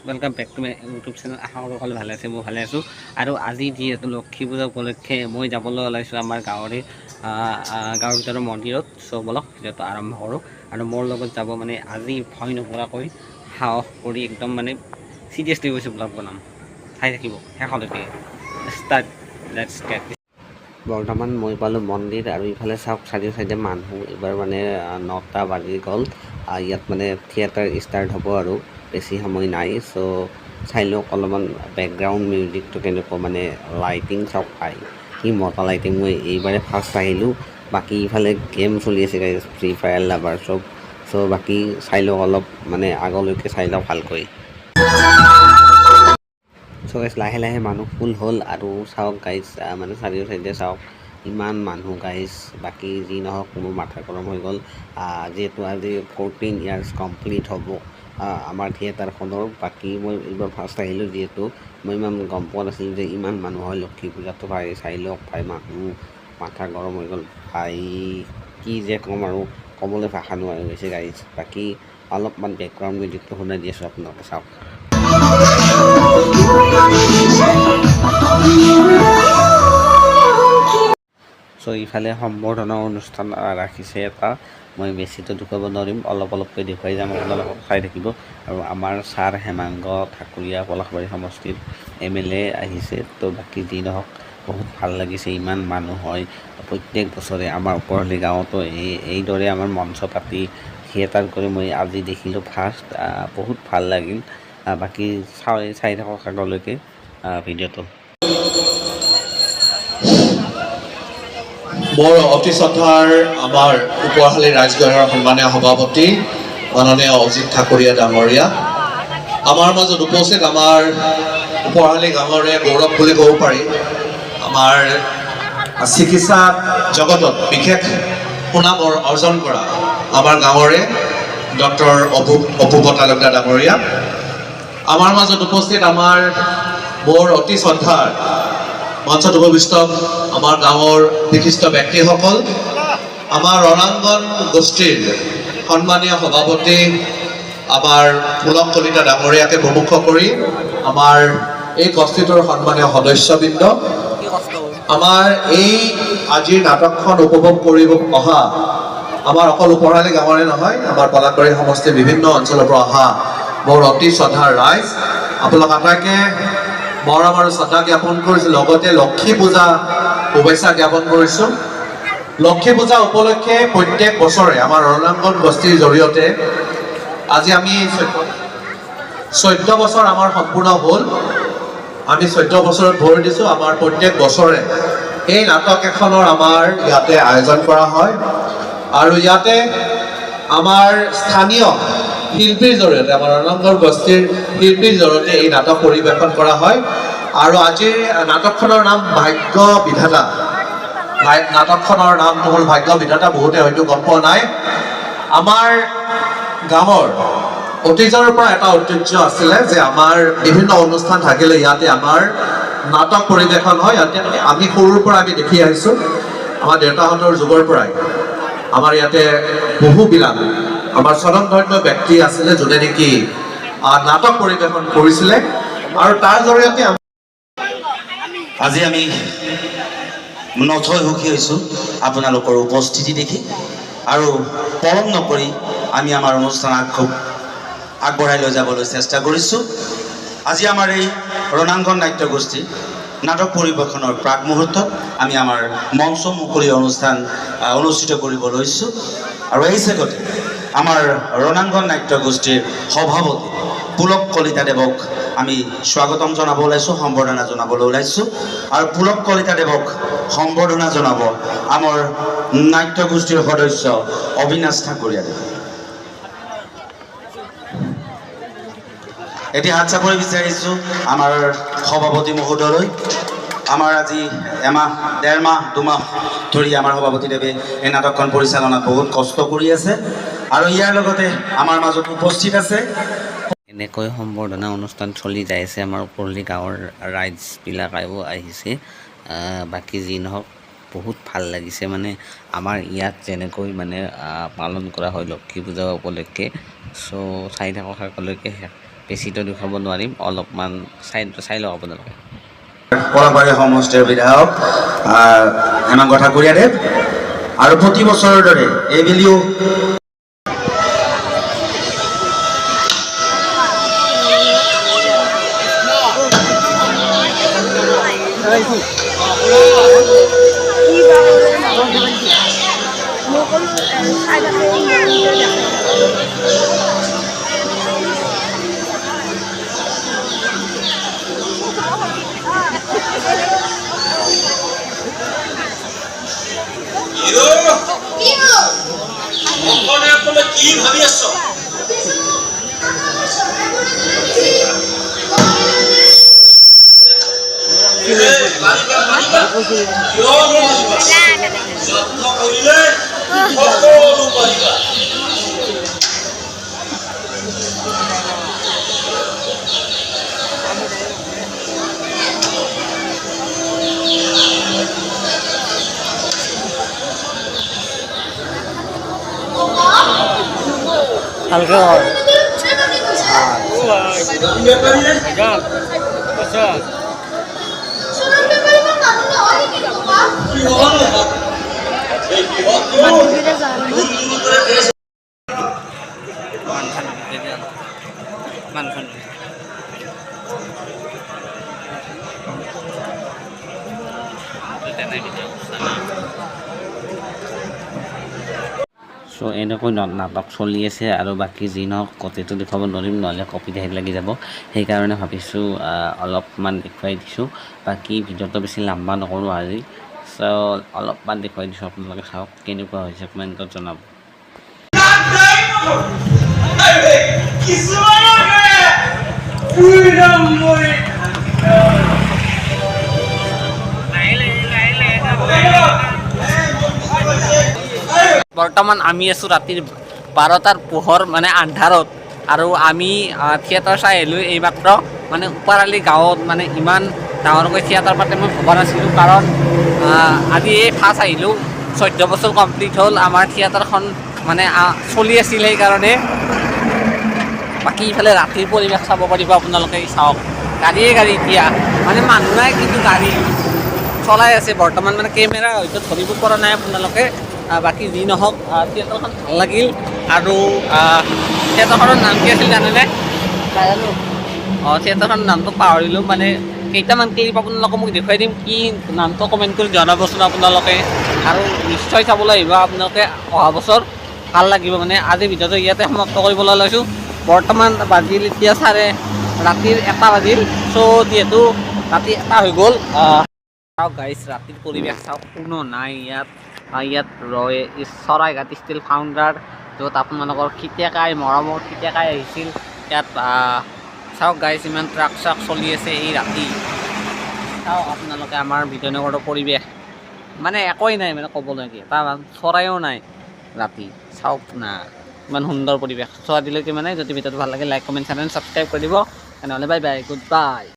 Welcome back to my YouTube channel. আশা কৰোঁ সকলো ভালে আছে, মই ভালে আছোঁ। আৰু আজি যিহেতু লক্ষী পূজা উপলক্ষে মই যাবলৈ ওলাইছোঁ আমাৰ গাঁৱৰ ভিতৰৰ মন্দিৰত। চ' বলক যিহেতু আৰম্ভ কৰোঁ। আৰু মোৰ লগত যাব মানে আজি ভয় নকৰাকৈ সাহস কৰি একদম মানে চিৰিয়াছলি কৈছোঁ ব্লগ বনাম, চাই থাকিব শেষলৈকে। Start, let's gate. বৰ্তমান মই পালোঁ মন্দিৰ, আৰু ইফালে চাওক চাৰিও চাইডে মানুহ। এইবাৰ মানে 9টা বাজি গ'ল। ইয়াত মানে থিয়েটাৰ ষ্টাৰ্ট হ'ব আৰু বেছি সময় নাই। চ' চাই লওক অলপমান বেকগ্ৰাউণ্ড মিউজিকটো কেনেকুৱা, মানে লাইটিং চাওক পাই কি মজা লাইটিং। মই এইবাৰে ফাৰ্ষ্ট আহিলোঁ। বাকী ইফালে গেম চলি আছে ফ্ৰী ফায়াৰ লাভাৰ চব। চ' বাকী চাই লওক অলপ, মানে আগলৈকে চাই লওক ভালকৈ। চ' লাহে লাহে মানুহ ফুল হ'ল। আৰু চাওক গাইজ, মানে চাৰিও চাইডে চাওক ইমান মানুহ গাইজ। বাকী যি নহওক মোৰ মাথা গৰম হৈ গ'ল, যিহেতু আজি 14 ইয়াৰ্ছ কমপ্লিট হ'ব আমাৰ থিয়েটাৰখনৰ। বাকী মই এইবাৰ ফাৰ্ষ্ট আহিলোঁ, যিহেতু মই ইমান গম পোৱা নাছিলোঁ যে ইমান মানুহ হয় লক্ষী পূজাটো। ভাই চাই লওক ভাই, মানুহ মাথা গৰম হৈ গ'ল ভাই। কি যে ক'ম আৰু, ক'বলৈ ভাষা নোহোৱা হৈ গৈছে গাইজ। বাকী অলপমান বেকগ্ৰাউণ্ড মিউজিকটো শুনাই দি আছোঁ আপোনালোকে, চাওক। চ' ইফালে সম্বৰ্ধনা অনুষ্ঠান ৰাখিছে এটা। মই বেছিতো দেখুৱাব নোৱাৰিম, অলপকৈ দেখুৱাই যাম, আপোনালোকক চাই থাকিব। আৰু আমাৰ ছাৰ হেমাংগ ঠাকুৰীয়া পলাশবাৰী সমষ্টিৰ MLA আহিছে। তো বাকী যি নহওক বহুত ভাল লাগিছে, ইমান মানুহ হয় প্ৰত্যেক বছৰে আমাৰ ওপৰহলি গাঁৱতো এইদৰে আমাৰ মঞ্চ পাতি থিয়েটাৰ কৰি মই আজি দেখিলোঁ ফাৰ্ষ্ট। বহুত ভাল লাগিল। বাকী চাই থাকক আগলৈকে ভিডিঅ'টো। মোৰ অতি শ্ৰদ্ধাৰ আমাৰ ওপৰহালি ৰাজগড়ৰ সন্মানীয় সভাপতি মাননীয় অজিত ঠাকুৰীয়া ডাঙৰীয়া, আমাৰ মাজত উপস্থিত আমাৰ ওপৰহালি গাঁৱৰে গৌৰৱ বুলি ক'ব পাৰি। আমাৰ চিকিৎসা জগতত বিশেষ সুনাম অৰ্জন কৰা আমাৰ গাঁৱৰে ডক্টৰ অপূৰ্ব তালুকদাৰ ডাঙৰীয়া, আমাৰ মাজত উপস্থিত আমাৰ মোৰ অতি শ্ৰদ্ধাৰ মঞ্চত উপবিষ্ট আমাৰ গাঁৱৰ বিশিষ্ট ব্যক্তিসকল, আমাৰ ৰণাংগন গোষ্ঠীৰ সন্মানীয় সভাপতি আমাৰ পুলক কলিতা ডাঙৰীয়াকে প্ৰমুখ কৰি আমাৰ এই গোষ্ঠীটোৰ সন্মানীয় সদস্যবৃন্দ, আমাৰ এই আজিৰ নাটকখন উপভোগ কৰিব অহা আমাৰ অকল ওপৰহালি গাঁৱৰে নহয়, আমাৰ পলাশবাৰী সমষ্টিৰ বিভিন্ন অঞ্চলৰ পৰা অহা মোৰ অতি শ্ৰদ্ধাৰ ৰাইজ, আপোনালোক আটাইকে মৰম আৰু শ্ৰদ্ধা জ্ঞাপন কৰিছোঁ। লগতে লক্ষী পূজা শুভেচ্ছা জ্ঞাপন কৰিছোঁ। লক্ষী পূজা উপলক্ষে প্ৰত্যেক বছৰে আমাৰ ৰণাংগন গোষ্ঠীৰ জৰিয়তে আজি আমি 14 বছৰ আমাৰ সম্পূৰ্ণ হ'ল। আমি 14 বছৰত ভৰি দিছোঁ। আমাৰ প্ৰত্যেক বছৰে এই নাটক এখনৰ আমাৰ ইয়াতে আয়োজন কৰা হয়, আৰু ইয়াতে আমাৰ স্থানীয় শিল্পীৰ জৰিয়তে, আমাৰ ৰণাংগন গোষ্ঠীৰ শিল্পীৰ জৰিয়তে এই নাটক পৰিৱেশন কৰা হয়। আৰু আজিৰ নাটকখনৰ নাম ভাগ্য বিধাতা। নাটকখনৰ নামটো হ'ল ভাগ্য বিধাতা। বহুতে হয়তো গম পোৱা নাই। আমাৰ গাঁৱৰ অতীজৰ পৰা এটা ঐতিহ্য আছিলে যে আমাৰ বিভিন্ন অনুষ্ঠান থাকিলে ইয়াতে আমাৰ নাটক পৰিৱেশন হয়। ইয়াতে আমি সৰুৰ পৰা আমি দেখি আহিছোঁ, আমাৰ দেউতাহঁতৰ যুগৰ পৰাই আমাৰ ইয়াতে বহুবিলাক আমাৰ স্বনামধন্য ব্যক্তি আছিলে যোনে নেকি নাটক পৰিৱেশন কৰিছিলে, আৰু তাৰ জৰিয়তে আজি আমি নথৈ সুখী হৈছোঁ আপোনালোকৰ উপস্থিতি দেখি, আৰু পলম নকৰি আমি আমাৰ অনুষ্ঠান আগবঢ়াই লৈ যাবলৈ চেষ্টা কৰিছোঁ। আজি আমাৰ এই ৰণাংগন নাট্য গোষ্ঠী নাটক পৰিৱেশনৰ প্ৰাক মুহূৰ্তত আমি আমাৰ মঞ্চ মুকলি অনুষ্ঠান অনুষ্ঠিত কৰিব লৈছোঁ। আৰু এই চেগতে আমাৰ ৰণাংগন নাট্য গোষ্ঠীৰ সভাপতি পুলক কলিতা দেৱক আমি স্বাগতম জনাব ওলাইছোঁ, সম্বৰ্ধনা জনাবলৈ ওলাইছোঁ। আৰু পুলক কলিতা দেৱক সম্বৰ্ধনা জনাব আমাৰ নাট্য গোষ্ঠীৰ সদস্য অবিনাশ ঠাকুৰীয়া দেৱ। এতিয়া হাত চাপৰি বিচাৰিছোঁ আমাৰ সভাপতি মহোদয়লৈ। আমাৰ আজি এমাহ, 1.5 মাহ, 2 মাহ ধৰি আমাৰ সভাপতিদেৱে এই নাটকখন পৰিচালনাত বহুত কষ্ট কৰি আছে, আৰু ইয়াৰ লগতে আমাৰ মাজত উপস্থিত আছে। এনেকৈ সম্বৰ্ধনা অনুষ্ঠান চলি যাই আছে। আমাৰ ওপৰলি গাঁৱৰ ৰাইজবিলাক আহিছে। বাকী যি নহওক বহুত ভাল লাগিছে। মানে আমাৰ ইয়াত যেনেকৈ মানে পালন কৰা হয় লক্ষী পূজা উপলক্ষে। চ' চাই থাকক আগলৈকে বেছিটো দেখুৱাব নোৱাৰিম, অলপমান চাই লওক আপোনালোকে। কলাবাৰী সমষ্টিৰ বিধায়ক হেমাংগ ঠাকুৰীয়াদেৱ আৰু প্ৰতি বছৰৰ দৰে এইবেলিও কি ভাবি আছ? ভালকে চ' এনেকৈ নাটক চলি আছে আৰু বাকী যি নহওক গোটেইটো দেখুৱাব নোৱাৰিম, নহ'লে কপিৰাইট লাগি যাব। সেইকাৰণে ভাবিছোঁ অলপমান দেখুৱাই দিছোঁ, বাকী ভিডিঅ'টো বেছি লম্বা নকৰোঁ আজি। চ' অলপমান দেখুৱাই দিছোঁ, আপোনালোকে চাওক কেনেকুৱা হৈছে কমেণ্টত জনাব। বৰ্তমান আমি আছোঁ ৰাতিৰ 12টাৰ পোহৰ, মানে আন্ধাৰত, আৰু আমি থিয়েটাৰ চাই আহিলোঁ এইমাত্ৰ। মানে উপাৰালি গাঁৱত মানে ইমান ডাঙৰকৈ থিয়েটাৰ পাতে মই ভবা নাছিলোঁ, কাৰণ আজি এই ফাৰ্ষ্ট আহিলোঁ। 14 বছৰ কমপ্লিট হ'ল আমাৰ থিয়েটাৰখন মানে চলি আছিল, সেইকাৰণে। বাকী ইফালে ৰাতিৰ পৰিৱেশ চাব পাৰিব আপোনালোকে, চাওক গাড়ীয়ে গাড়ী, এতিয়া মানে মানুহ নাই কিন্তু গাড়ী চলাই আছে বৰ্তমান, মানে কেমেৰা হয়তো ধৰিব পৰা নাই আপোনালোকে। বাকী যি নহওক থিয়েটাৰখন ভাল লাগিল। আৰু থিয়েটাৰখনৰ নাম কি আছিল জানেনে? থিয়েটাৰখনৰ নামটো পাহৰিলোঁ, মানে কেইটামান ক্লিপ আপোনালোকে মোক দেখুৱাই দিম, কি নামটো কমেণ্ট কৰি জনাবচোন আপোনালোকে। আৰু নিশ্চয় চাবলৈ আহিব আপোনালোকে অহা বছৰ, ভাল লাগিব। মানে আজি ভিডিঅ'টো ইয়াতে সমাপ্ত কৰিবলৈ লৈছোঁ। বৰ্তমান বাজিল এতিয়া ৰাতিৰ 1টা বাজিল। চ' যিহেতু ৰাতি 1টা হৈ গ'ল, চাওক গাইছ ৰাতিৰ পৰিৱেশ চাওক, কোনো নাই ইয়াত। ইয়াত চৰাইঘাট ষ্টিল ফাউণ্ডাৰ, য'ত আপোনালোকৰ খিতেকাই, মৰমৰ খিতেকাই আহিছিল। ইয়াত চাওক গাইছ ইমান ট্ৰাক চাক চলি আছে এই ৰাতি। চাওক আপোনালোকে আমাৰ বিজয়নগৰৰ পৰিৱেশ, মানে একোৱেই নাই, মানে ক'বলগীয়া এটা চৰাইও নাই ৰাতি। চাওক না ইমান সুন্দৰ পৰিৱেশ। চ' আজিলৈকে মানে যদি ভিডিঅ'টো ভাল লাগে লাইক কমেণ্ট চেনেল ছাবস্ক্ৰাইব কৰি দিব। তেনেহ'লে বাই বাই, গুড বাই।